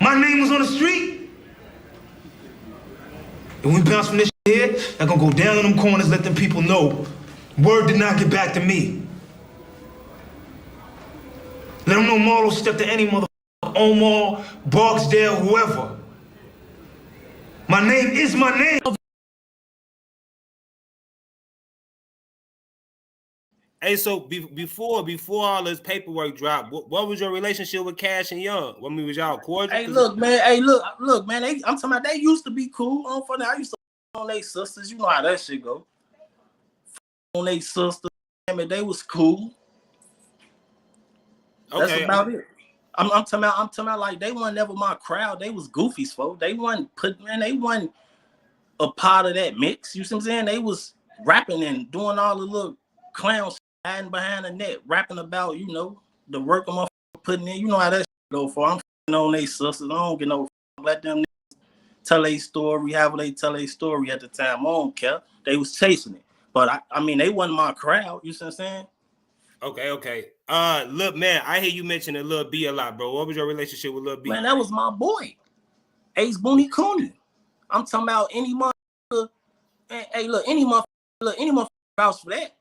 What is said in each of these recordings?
My name was on the street. And we bounce from this here, I'm gonna go down in them corners, let them people know word did not get back to me. Let them know Marlo stepped to any motherfucker, Omar, Barksdale, whoever. My name is my name. Hey, so before all this paperwork dropped, what was your relationship with Cash and Young? When we was y'all cordial? Hey, look, man. Hey, look, man. I'm talking about they used to be cool. I used to on their sisters. You know how that shit go. On their sisters, I mean, they was cool. That's about it. I'm talking about like they weren't never my crowd. They was goofies, folks. They wasn't a part of that mix. You see what I'm saying? They was rapping and doing all the little clown shit, hiding behind the net, rapping about, you know, the work I'm putting in. You know how that shit go for. I'm on they sisters. I don't get no let them tell their story, however they tell their story at the time. I don't care. They was chasing it. But I mean, they wasn't my crowd. You see what I'm saying? Okay. Look, man, I hear you mentioning Lil B a lot, bro. What was your relationship with Lil B? Man, that was my boy. Ace Booney Cooney. I'm talking about any motherfucker. Hey, look, any motherfucker vouch for that.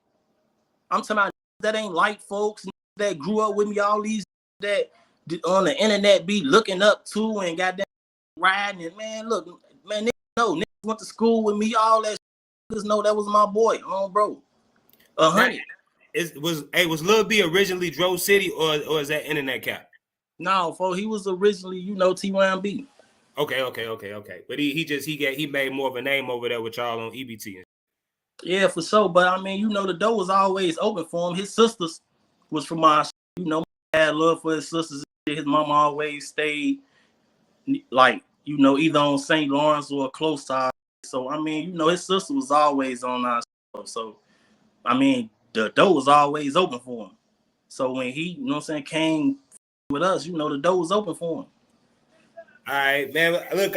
I'm talking about that ain't like folks that grew up with me, all these that on the internet be looking up to and got that riding. And man, look, man, niggas went to school with me, all that. Niggas know that was my boy, bro. 100. Was Lil B originally Dro City or is that internet cap? No, he was originally, T1B. Okay. But he made more of a name over there with y'all on EBT. Yeah, for sure. But I mean, the door was always open for him. His sisters was from my, had love for his sisters. His mama always stayed like, either on St. Lawrence or close to us. So I mean, his sister was always on our show. So I mean, the door was always open for him. So when he, came with us, the door was open for him. All right, man. Look,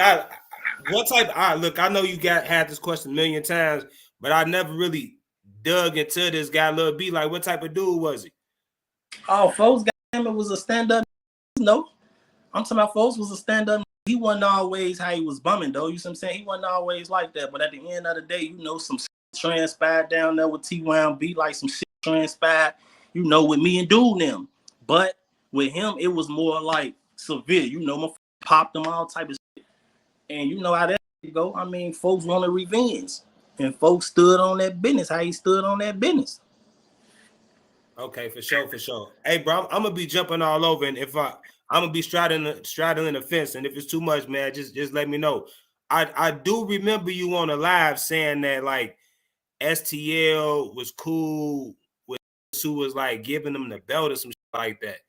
I know you had this question a million times, but I never really dug into this guy, Lil B. Like, what type of dude was he? Oh, folks got him. It was a stand-up. No, I'm talking about folks was a stand-up. He wasn't always how he was bumming, though. You see what I'm saying? He wasn't always like that. But at the end of the day, some shit transpired down there with T1B, like some shit transpired, with me and Dude them. But with him, it was more like severe. My popped them all type of shit. And how that go. I mean, folks wanted revenge. And folks stood on that business, how he stood on that business. Okay, for sure. Hey, bro, I'm gonna be jumping all over, and if I'm gonna be straddling the fence, and if it's too much, man, just let me know. I do remember you on a live saying that like STL was cool with who was like giving them the belt or some shit like that.